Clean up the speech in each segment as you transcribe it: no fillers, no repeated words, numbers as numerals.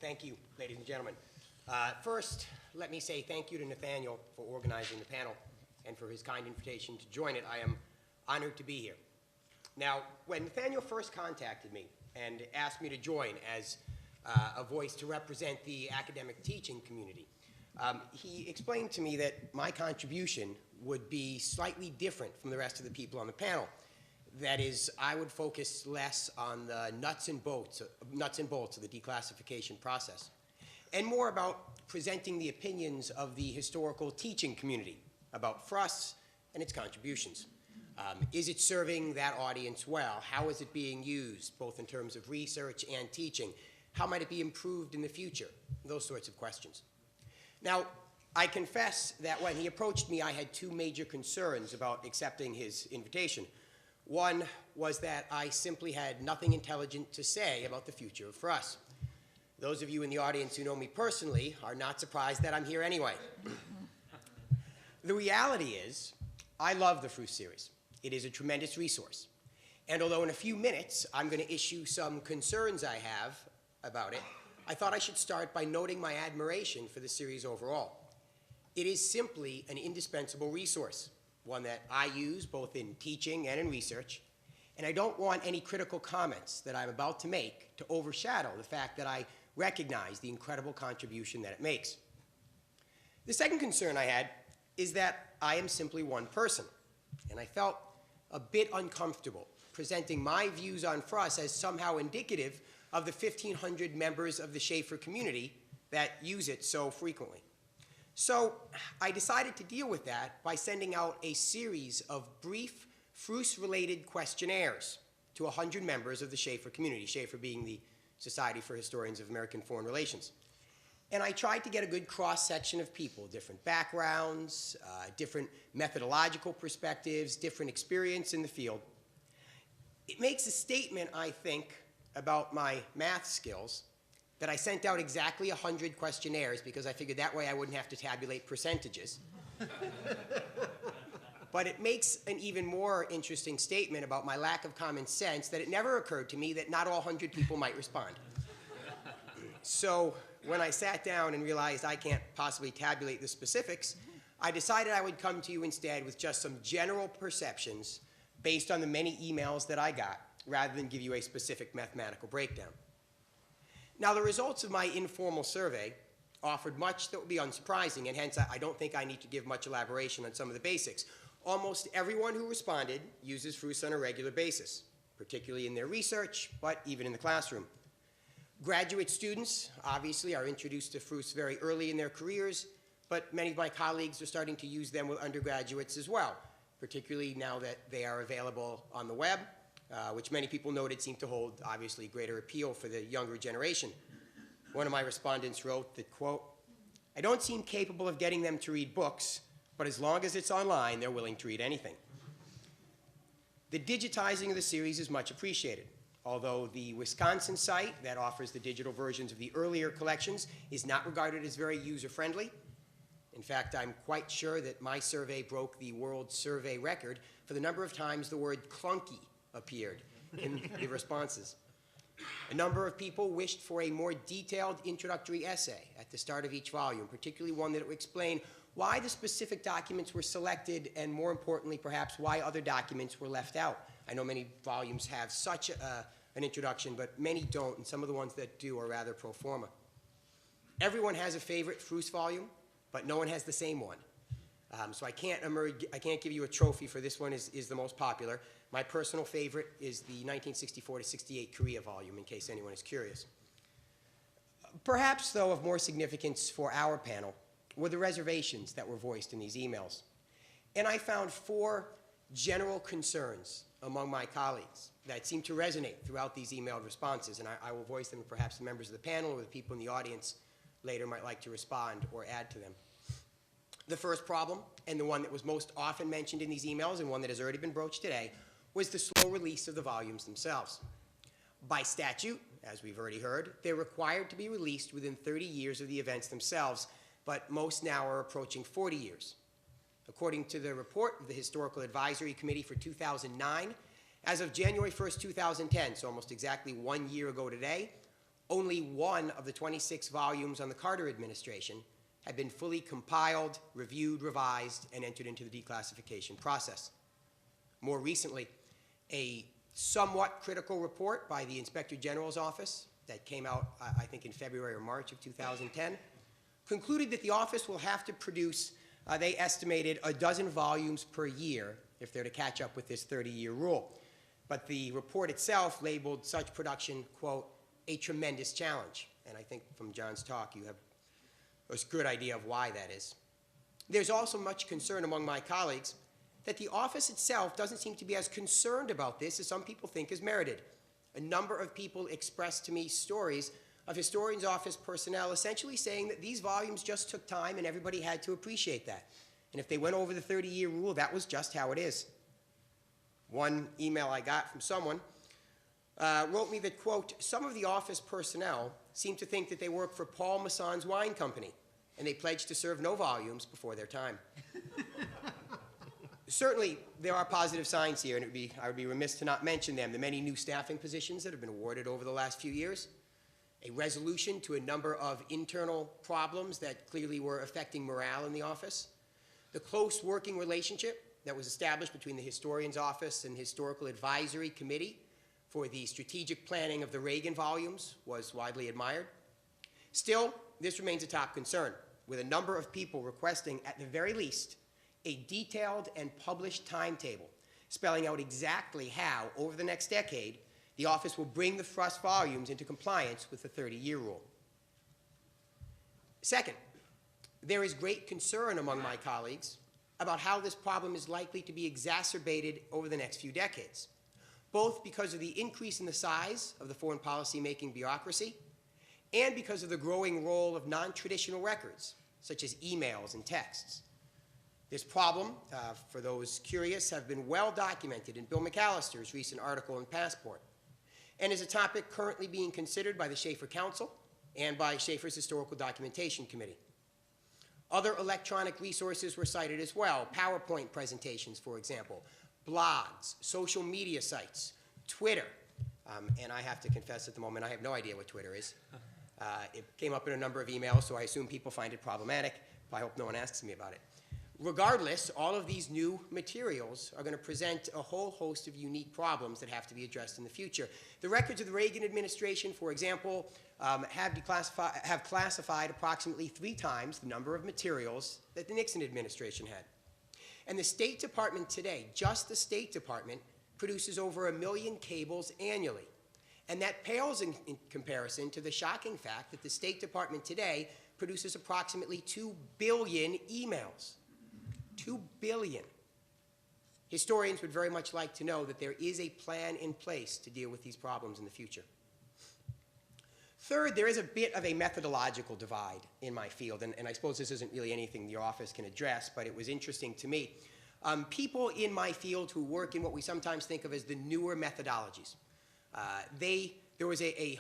Thank you, ladies and gentlemen. First, let me say thank you to Nathaniel for organizing the panel and for his kind invitation to join it. I am honored to be here. Now, when Nathaniel first contacted me and asked me to join as a voice to represent the academic teaching community, he explained to me that my contribution would be slightly different from the rest of the people on the panel. That is, I would focus less on the nuts and bolts of the declassification process, and more about presenting the opinions of the historical teaching community about FRUS and its contributions. Is it serving that audience well? How is it being used, both in terms of research and teaching? How might it be improved in the future? Those sorts of questions. Now, I confess that when he approached me, I had two major concerns about accepting his invitation. One was that I simply had nothing intelligent to say about the future of FRUS. Those of you in the audience who know me personally are not surprised that I'm here anyway. The reality is, I love the FRUS series. It is a tremendous resource. And although in a few minutes I'm going to issue some concerns I have about it, I thought I should start by noting my admiration for the series overall. It is simply an indispensable resource, one that I use both in teaching and in research, and I don't want any critical comments that I'm about to make to overshadow the fact that I recognize the incredible contribution that it makes. The second concern I had is that I am simply one person, and I felt a bit uncomfortable presenting my views on FRUS as somehow indicative of the 1,500 members of the Schaeffer community that use it so frequently. So I decided to deal with that by sending out a series of brief FRUS-related questionnaires to 100 members of the Schaeffer community, Schaeffer being the Society for Historians of American Foreign Relations. And I tried to get a good cross-section of people, different backgrounds, different methodological perspectives, different experience in the field. It makes a statement, I think, about my math skills that I sent out exactly 100 questionnaires because I figured that way I wouldn't have to tabulate percentages. But it makes an even more interesting statement about my lack of common sense that it never occurred to me that not all 100 people might respond. So when I sat down and realized I can't possibly tabulate the specifics, I decided I would come to you instead with just some general perceptions based on the many emails that I got, rather than give you a specific mathematical breakdown. Now, the results of my informal survey offered much that would be unsurprising, and hence I don't think I need to give much elaboration on some of the basics. Almost everyone who responded uses FRUS on a regular basis, particularly in their research, but even in the classroom. Graduate students, obviously, are introduced to FRUS very early in their careers, but many of my colleagues are starting to use them with undergraduates as well, particularly now that they are available on the web, which many people noted seemed to hold, obviously, greater appeal for the younger generation. One of my respondents wrote that, quote, "I don't seem capable of getting them to read books, but as long as it's online, they're willing to read anything." The digitizing of the series is much appreciated, although the Wisconsin site that offers the digital versions of the earlier collections is not regarded as very user-friendly. In fact, I'm quite sure that my survey broke the World Survey record for the number of times the word clunky appeared in the responses. A number of people wished for a more detailed introductory essay at the start of each volume, particularly one that would explain why the specific documents were selected and, more importantly, perhaps why other documents were left out. I know many volumes have such an introduction, but many don't, and some of the ones that do are rather pro forma. Everyone has a favorite FRUS volume, but no one has the same one. So I can't give you a trophy for this one is the most popular. My personal favorite is the 1964 to 68 Korea volume, in case anyone is curious. Perhaps, though, of more significance for our panel were the reservations that were voiced in these emails. And I found 4 general concerns among my colleagues that seem to resonate throughout these emailed responses, and I will voice them, and perhaps the members of the panel or the people in the audience later might like to respond or add to them. The first problem, and the one that was most often mentioned in these emails and one that has already been broached today, was the slow release of the volumes themselves. By statute, as we've already heard, they're required to be released within 30 years of the events themselves, but most now are approaching 40 years. According to the report of the Historical Advisory Committee for 2009, as of January 1st, 2010, so almost exactly 1 year ago today, only one of the 26 volumes on the Carter administration had been fully compiled, reviewed, revised, and entered into the declassification process. More recently, a somewhat critical report by the Inspector General's office that came out, I think, in February or March of 2010, concluded that the office will have to produce, they estimated, 12 volumes per year if they're to catch up with this 30-year rule. But the report itself labeled such production, quote, a tremendous challenge. And I think from John's talk, you have a good idea of why that is. There's also much concern among my colleagues that the office itself doesn't seem to be as concerned about this as some people think is merited. A number of people expressed to me stories of historians' office personnel essentially saying that these volumes just took time and everybody had to appreciate that. And if they went over the 30-year rule, that was just how it is. One email I got from someone wrote me that, quote, some of the office personnel seem to think that they work for Paul Masson's Wine Company, and they pledge to serve no volumes before their time. Certainly, there are positive signs here, and I would be remiss to not mention them. The many new staffing positions that have been awarded over the last few years, a resolution to a number of internal problems that clearly were affecting morale in the office, the close working relationship that was established between the historian's office and Historical Advisory Committee for the strategic planning of the Reagan volumes was widely admired. Still, this remains a top concern, with a number of people requesting, at the very least, a detailed and published timetable spelling out exactly how, over the next decade, the office will bring the thrust volumes into compliance with the 30-year rule. Second, there is great concern among my colleagues about how this problem is likely to be exacerbated over the next few decades, both because of the increase in the size of the foreign policy-making bureaucracy and because of the growing role of non-traditional records, such as emails and texts. This problem, for those curious, have been well documented in Bill McAllister's recent article in Passport, and is a topic currently being considered by the Schaefer Council and by Schaefer's Historical Documentation Committee. Other electronic resources were cited as well, PowerPoint presentations, for example, blogs, social media sites, Twitter, and I have to confess at the moment I have no idea what Twitter is. It came up in a number of emails, so I assume people find it problematic. I hope no one asks me about it. Regardless, all of these new materials are going to present a whole host of unique problems that have to be addressed in the future. The records of the Reagan administration, for example, have classified approximately 3 times the number of materials that the Nixon administration had. And the State Department today, just the State Department, produces over 1 million cables annually. And that pales in comparison to the shocking fact that the State Department today produces approximately 2 billion emails. 2 billion. Historians would very much like to know that there is a plan in place to deal with these problems in the future. Third, there is a bit of a methodological divide in my field, and I suppose this isn't really anything the office can address, but it was interesting to me. People in my field who work in what we sometimes think of as the newer methodologies, there was a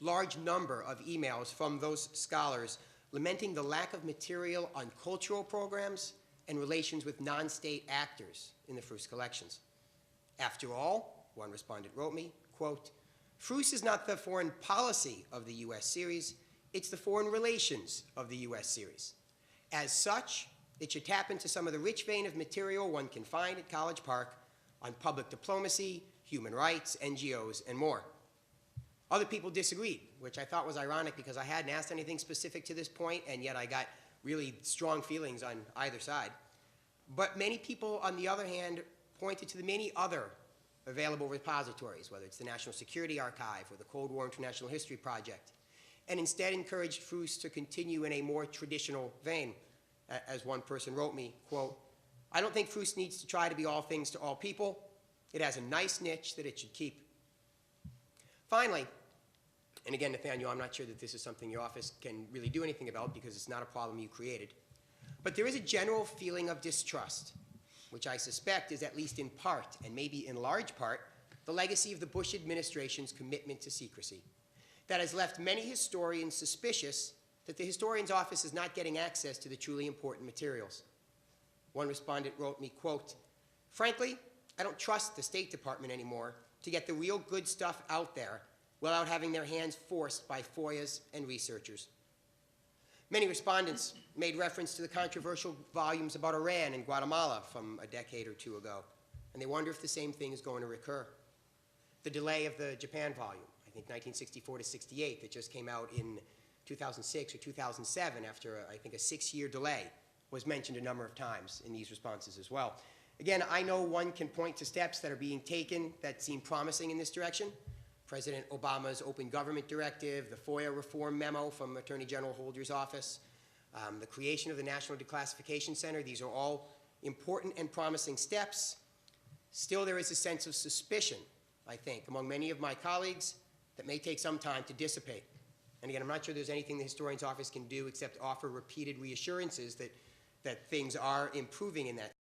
large number of emails from those scholars lamenting the lack of material on cultural programs and relations with non-state actors in the Frus collections. After all, one respondent wrote me, quote, Frus is not the foreign policy of the U.S. series, it's the foreign relations of the U.S. series. As such, it should tap into some of the rich vein of material one can find at College Park on public diplomacy, human rights, NGOs, and more. Other people disagreed, which I thought was ironic because I hadn't asked anything specific to this point, and yet I got really strong feelings on either side. But many people, on the other hand, pointed to the many other available repositories, whether it's the National Security Archive or the Cold War International History Project, and instead encouraged Frus to continue in a more traditional vein. As one person wrote me, quote, I don't think Frus needs to try to be all things to all people. It has a nice niche that it should keep. Finally, and again, Nathaniel, I'm not sure that this is something your office can really do anything about because it's not a problem you created. But there is a general feeling of distrust, which I suspect is at least in part, and maybe in large part, the legacy of the Bush administration's commitment to secrecy. That has left many historians suspicious that the historian's office is not getting access to the truly important materials. One respondent wrote me, quote, frankly, I don't trust the State Department anymore to get the real good stuff out there without having their hands forced by FOIAs and researchers. Many respondents made reference to the controversial volumes about Iran and Guatemala from a decade or two ago, and they wonder if the same thing is going to recur. The delay of the Japan volume, I think 1964 to 68, that just came out in 2006 or 2007 after, I think, a 6-year delay, was mentioned a number of times in these responses as well. Again, I know one can point to steps that are being taken that seem promising in this direction. President Obama's Open Government Directive, the FOIA reform memo from Attorney General Holder's office, the creation of the National Declassification Center. These are all important and promising steps. Still, there is a sense of suspicion, I think, among many of my colleagues that may take some time to dissipate. And again, I'm not sure there's anything the historian's office can do except offer repeated reassurances that things are improving in that